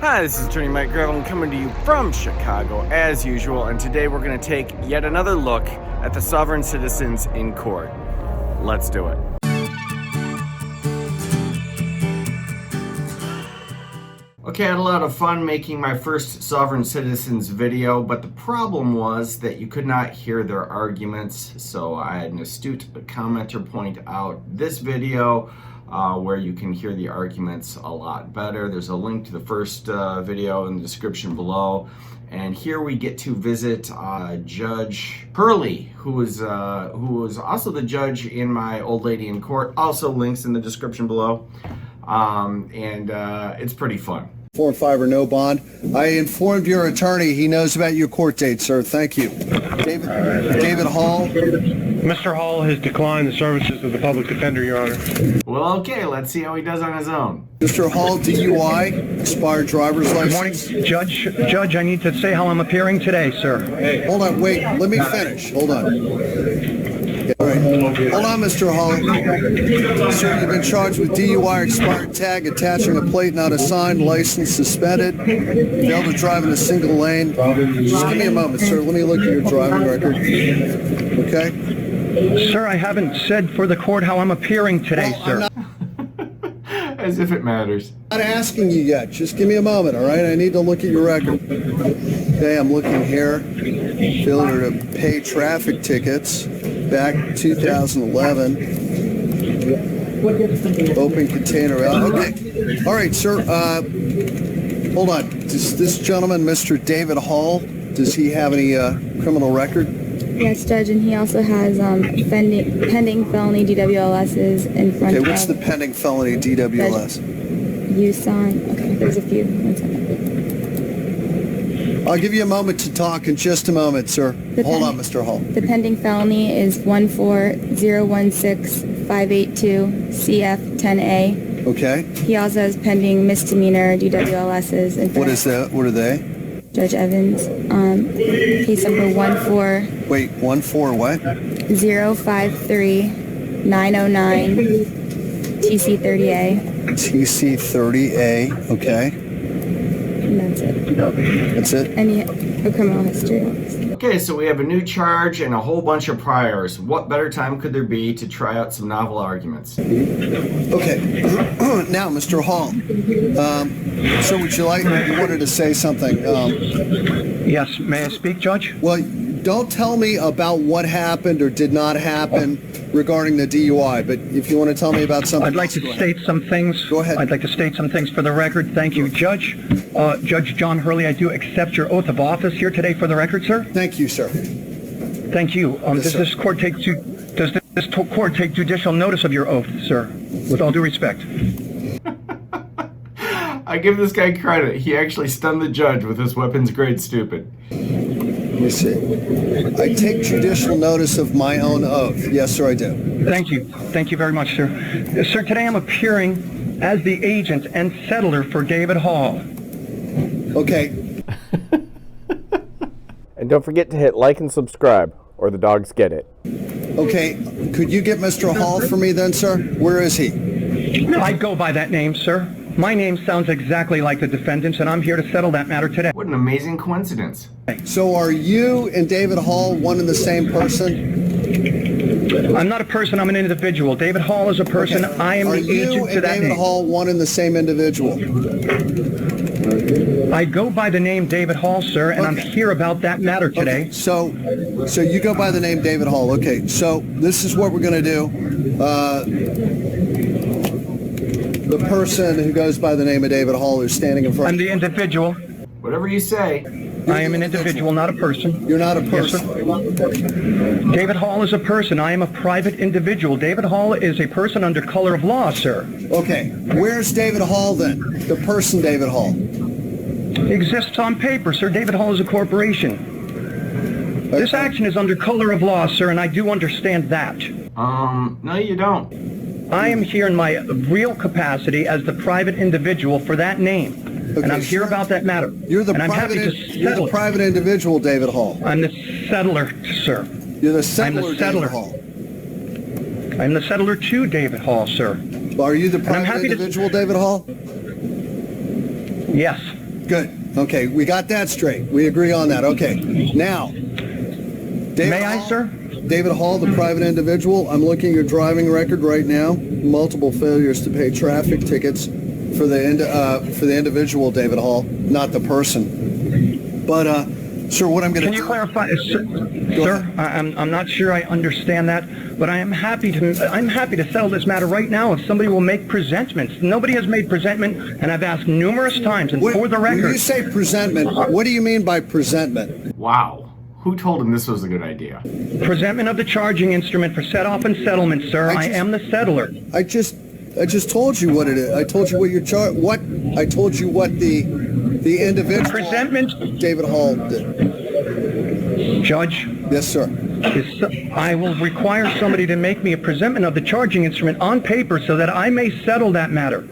Hi, this is Attorney Mike Gravel coming to you from Chicago as usual, and today we're going to take yet another look at the sovereign citizens in court. Let's do it. Okay, I had a lot of fun making my first sovereign citizens video, but the problem was that you could not hear their arguments, so I had an astute commenter point out this video where you can hear the arguments a lot better. There's a link to the first video in the description below. And here we get to visit Judge Hurley, who was also the judge in my old lady in court. Also links in the description below. It's pretty fun. 4 and 5 or no bond. I informed your attorney. He knows about your court date, sir. Thank you. David Hall. Mr. Hall has declined the services of the public defender, Your Honor. Well, okay, let's see how he does on his own. Mr. Hall, DUI, expired driver's license. Good morning, Judge, I need to say how I'm appearing today, sir. Hey, hold on, wait, let me finish. Hold on. All right. Hold on, Mr. Hall. Sir, you've been charged with DUI, expired tag, attaching a plate not assigned, license suspended, failed to drive in a single lane. Just give me a moment, sir. Let me look at your driving record. Okay? Sir, I haven't said for the court how I'm appearing today, sir. As if it matters. I'm not asking you yet. Just give me a moment, all right? I need to look at your record. Okay, I'm looking here. Failure to pay traffic tickets back 2011. Open container out. Okay. All right, sir. Hold on. Does this gentleman, Mr. David Hall, does he have any criminal record? Yes, Judge, and he also has pending felony DWLSs in front of... Okay, what's the pending felony DWLS? Use on... Okay, there's a few. 1 second. I'll give you a moment to talk in just a moment, sir. Hold on, Mr. Hall. The pending felony is 14016-582 CF10A. Okay. He also has pending misdemeanor DWLSs in front What is that? What are they? Judge Evans. Case number 14053-909 Wait, 14 what? TC30A. TC30A, okay. And that's it. That's it? And he, a criminal history. Okay, so we have a new charge and a whole bunch of priors. What better time could there be to try out some novel arguments? Okay. Now, Mr. Hall, so would you wanted to say something? Yes, may I speak, Judge? Well, don't tell me about what happened or did not happen regarding the DUI, but if you want to tell me about something I'd like to state some things. Go ahead. I'd like to state some things for the record. Thank you, Judge. Judge John Hurley, I do accept your oath of office here today for the record, sir. Thank you, sir. Thank you. Yes, Does sir. this court take judicial notice of your oath, sir? With all due respect. I give this guy credit. He actually stunned the judge with his weapons grade stupid. Let me see. I take judicial notice of my own oath. Yes, sir, I do. Thank you. Thank you very much, sir. Sir, today I'm appearing as the agent and settler for David Hall. Okay. And don't forget to hit like and subscribe, or the dogs get it. Okay. Could you get Mr. Hall for me then, sir? Where is he? I go by that name, sir. My name sounds exactly like the defendant's, and I'm here to settle that matter today. What an amazing coincidence. So are you and David Hall one and the same person? I'm not a person, I'm an individual. David Hall is a person. Okay. I am Are the you agent to and that David name. Hall one and the same individual? I go by the name David Hall, sir, and I'm Okay. here about that matter today. Okay. So you go by the name David Hall. Okay. So this is what we're going to do. The person who goes by the name of David Hall is standing in front I'm of the individual. Whatever you say. I am an individual, not a person. You're not a Yes, person. sir. David Hall is a person. I am a private individual. David Hall is a person under color of law, sir. Okay. Where's David Hall then? The person David Hall. Exists on paper, sir. David Hall is a corporation. This action is under color of law, sir, and I do understand that. No you don't. I am here in my real capacity as the private individual for that name. Okay, and I'm here sir. about that matter. You're the and I'm happy to you're settle the it. private individual, David Hall. I'm the settler, sir. You're the settler, I'm the settler. David Hall. I'm the settler to David Hall, sir. Are you the I'm private happy to- individual, David Hall? Yes. Good. Okay, we got that straight. We agree on that. Okay. Now, David May I, Hall, sir? David Hall, the private individual. I'm looking at your driving record right now. Multiple failures to pay traffic tickets for the individual, David Hall, not the person. But, sir, what I'm going to Can you clarify, sir? I'm not sure I understand that, but I'm happy to settle this matter right now if somebody will make presentments. Nobody has made presentment, and I've asked numerous times, and for the record. When you say presentment, what do you mean by presentment? Wow. Who told him this was a good idea? Presentment of the charging instrument for set-off and settlement, sir. I am the settler. I just told you what it is. I told you what your I told you what the individual Presentment. David Hall did. Judge. Yes, sir. I will require somebody to make me a presentment of the charging instrument on paper so that I may settle that matter.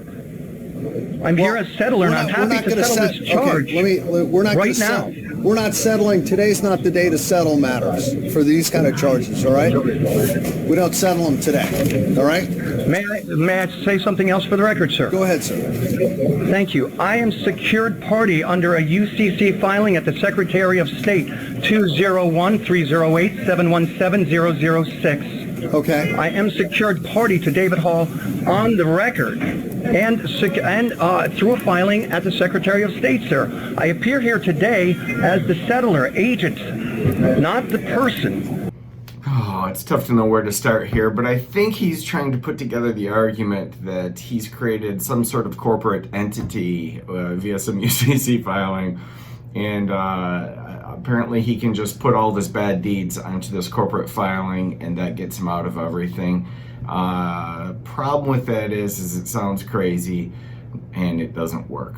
I'm here as settler, and I'm happy to settle this charge. Okay, we're not right now. We're not settling. Today's not the day to settle matters for these kind of charges, all right? We don't settle them today, all right? May I say something else for the record, sir? Go ahead, sir. Thank you. I am secured party under a UCC filing at the Secretary of State 201-308-717-006. Okay. I am secured party to David Hall on the record and through a filing at the Secretary of State, sir. I appear here today as the settler agent, not the person. Oh, it's tough to know where to start here, but I think he's trying to put together the argument that he's created some sort of corporate entity via some UCC filing, and apparently he can just put all of his bad deeds onto this corporate filing, and that gets him out of everything. Problem with that is it sounds crazy, and it doesn't work.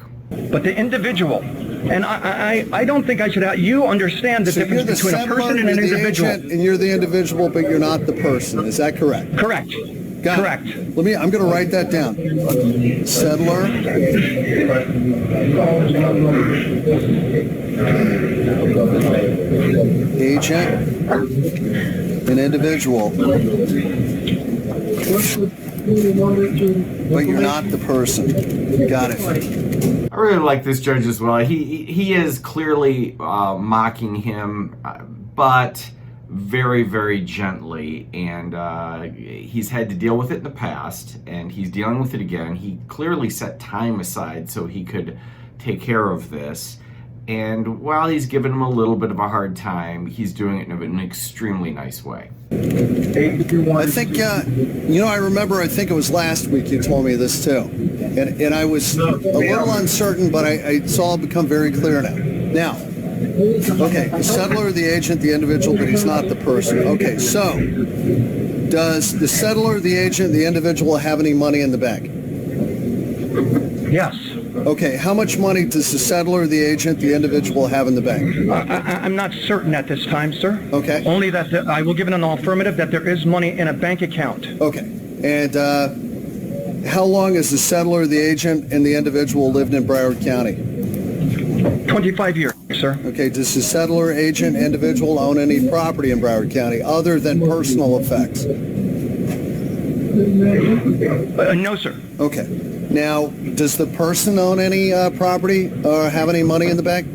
But the individual, and I don't think I should. You understand the difference between a person and an individual. And you're the individual, but you're not the person. Is that correct? Correct. Correct. I'm going to write that down. Settler. Agent. An individual. But you're not the person. Got it. I really like this judge as well. He is clearly mocking him, but very, very gently, and he's had to deal with it in the past, and he's dealing with it again. He clearly set time aside so he could take care of this, and while he's giving him a little bit of a hard time, he's doing it in an extremely nice way. I think, I remember, I think it was last week you told me this too, and I was a little uncertain, but it's all become very clear now. Now, okay, the settler, the agent, the individual, but he's not the person. Okay, so does the settler, the agent, the individual have any money in the bank? Yes. Okay, how much money does the settler, the agent, the individual have in the bank? I'm not certain at this time, sir. Okay. Only that I will give it an affirmative that there is money in a bank account. Okay, and how long has the settler, the agent, and the individual lived in Broward County? 25 years, sir. Okay, does the settler, agent, individual own any property in Broward County other than personal effects? No, sir. Okay. Now, does the person own any property or have any money in the bank?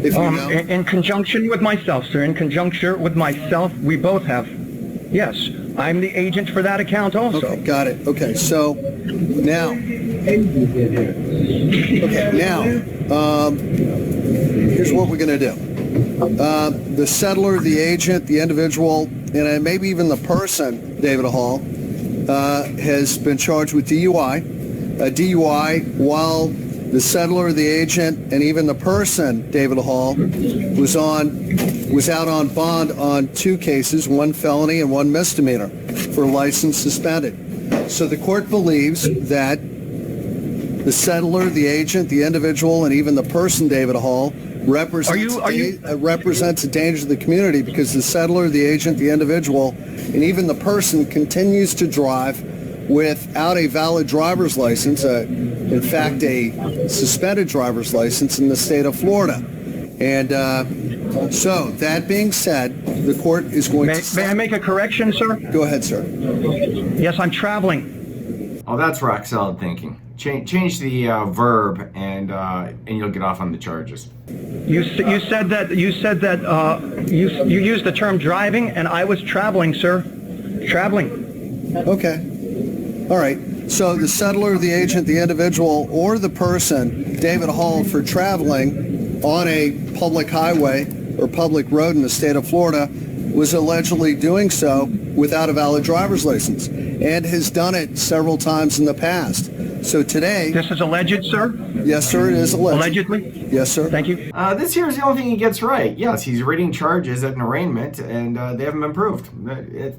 If you know. In conjunction with myself, sir, in conjunction with myself, we both have. Yes, I'm the agent for that account also. Okay, got it. Okay, so now, here's what we're going to do. The settler, the agent, the individual, and maybe even the person, David Hall, has been charged with DUI. DUI while the settler, the agent, and even the person, David Hall, was out on bond on 2 cases, 1 felony and 1 misdemeanor, for license suspended. So the court believes that the settler, the agent, the individual, and even the person, David Hall, represents a danger to the community because the settler, the agent, the individual, and even the person continues to drive without a valid driver's license, in fact, a suspended driver's license in the state of Florida. And so, that being said, the court is going to... May I make a correction, sir? Go ahead, sir. Yes, I'm traveling. Oh, that's rock solid thinking. Change the verb, and you'll get off on the charges. You said that you used the term driving, and I was traveling, sir. Traveling. Okay. All right. So the settler, the agent, the individual, or the person, David Hall, for traveling on a public highway or public road in the state of Florida, was allegedly doing so without a valid driver's license, and has done it several times in the past. So today... This is alleged, sir? Yes, sir, it is alleged. Allegedly? Yes, sir. Thank you. This here is the only thing he gets right. Yes, he's reading charges at an arraignment, and they haven't been proved.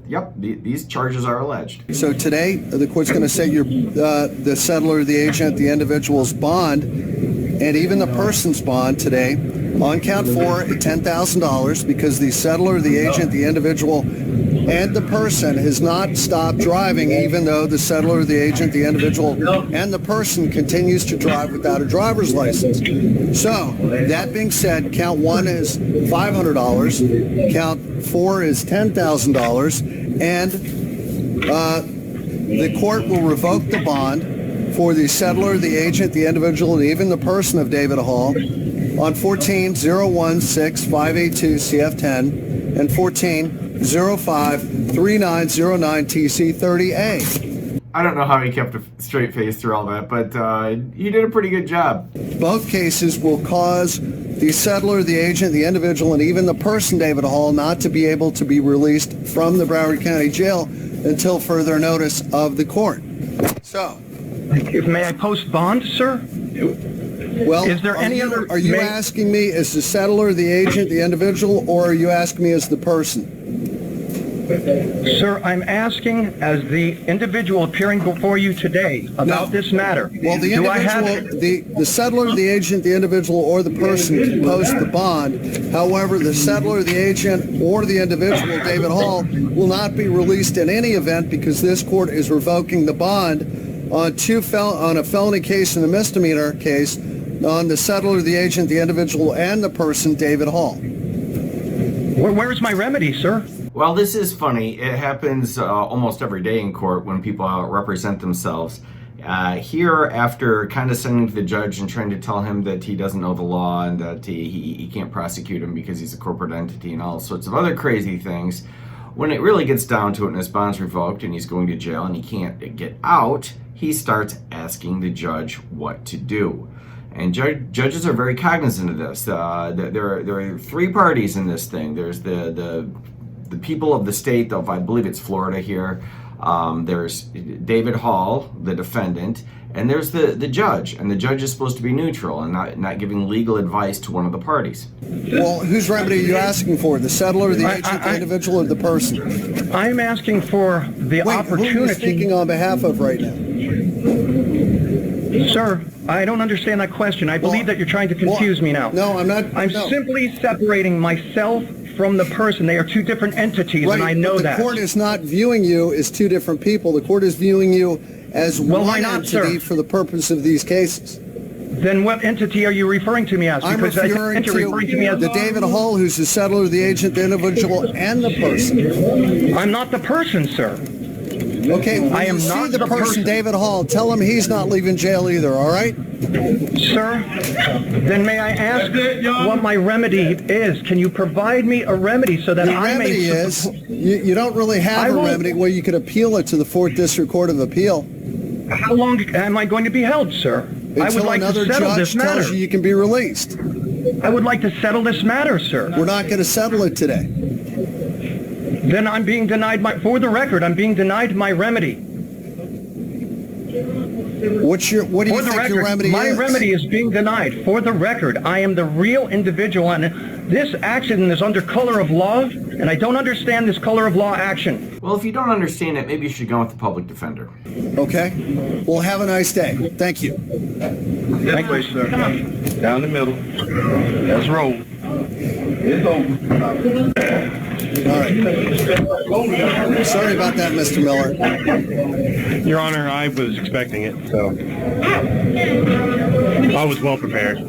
Yep, these charges are alleged. So today, the court's going to set the settler, the agent, the individual's bond, and even the person's bond today on count 4 at $10,000 because the settler, the agent, the individual, and the person has not stopped driving, even though the settler, the agent, the individual, and the person continues to drive without a driver's license. So, that being said, count 1 is $500, count 4 is $10,000, and the court will revoke the bond for the settler, the agent, the individual, and even the person of David Hall on 14-016-582 CF10 and 14-05-3909 TC30A. I don't know how he kept a straight face through all that, but he did a pretty good job. Both cases will cause the settler, the agent, the individual, and even the person, David Hall, not to be able to be released from the Broward County Jail until further notice of the court. So, May I post bond, sir? well, Is there any other... Are you asking me as the settler, the agent, the individual, or are you asking me as the person? Sir, I'm asking as the individual appearing before you today about this matter. Well, the individual, the settler, the agent, the individual, or the person can post the bond. However, the settler, the agent, or the individual, David Hall, will not be released in any event because this court is revoking the bond on a felony case and a misdemeanor case on the settler, the agent, the individual, and the person, David Hall. Where is my remedy, sir? Well, this is funny. It happens almost every day in court when people represent themselves. Here, after condescending to the judge and trying to tell him that he doesn't know the law and that he can't prosecute him because he's a corporate entity and all sorts of other crazy things, when it really gets down to it and his bond's revoked and he's going to jail and he can't get out, he starts asking the judge what to do. And judges are very cognizant of this. There are three parties in this thing. There's the people of the state of, I believe it's Florida here. There's David Hall, the defendant, and there's the judge. And the judge is supposed to be neutral and not giving legal advice to one of the parties. Well, whose remedy are you asking for? The settler, the agent, the individual, or the person? I'm asking for the opportunity... Who are you speaking on behalf of right now? Sir, I don't understand that question. I believe that you're trying to confuse me now. No, I'm not. I'm simply separating myself from the person. They are two different entities, right, and I know that. The court is not viewing you as two different people. The court is viewing you as one entity for the purpose of these cases. Then what entity are you referring to me as? I'm referring to me as the David Hall, who's the settler, the agent, the individual, and the person. I'm not the person, sir. Okay, when I am you not see the person, David Hall, tell him he's not leaving jail either, all right? Sir, then may I ask what my remedy is? Can you provide me a remedy so that I may... The remedy is, you don't really have a remedy where you could appeal it to the 4th District Court of Appeal. How long am I going to be held, sir? I would like to settle this matter. Until another judge tells you can be released. I would like to settle this matter, sir. We're not going to settle it today. Then I'm being denied for the record, I'm being denied my remedy. What do you think your remedy is? My remedy is being denied. For the record, I am the real individual, and this action is under color of law, and I don't understand this color of law action. Well, if you don't understand it, maybe you should go with the public defender. Okay. Well, have a nice day. Thank you. This way, sir. Down the middle. Let's roll. It's over. All right. Sorry about that, Mr. Miller. Your Honor, I was expecting it, so I was well prepared.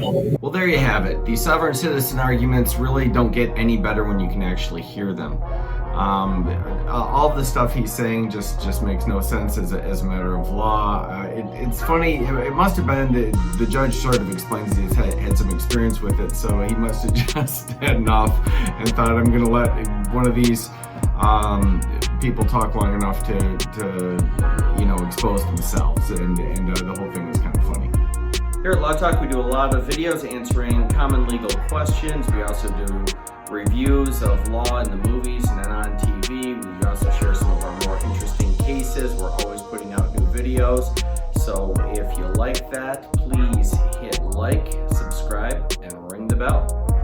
Well, there you have it. The sovereign citizen arguments really don't get any better when you can actually hear them. All the stuff he's saying just makes no sense as a matter of law. It's funny, it must have been the judge sort of explains he's had some experience with it, so he must have just had enough and thought, I'm going to let one of these people talk long enough to expose themselves, and the whole thing was kind of funny. Here at Law Talk, we do a lot of videos answering common legal questions. We also do reviews of law in the movies and then on TV. We also share some of our more interesting cases. We're always putting out new videos. So if you like that, please hit like, subscribe, and ring the bell.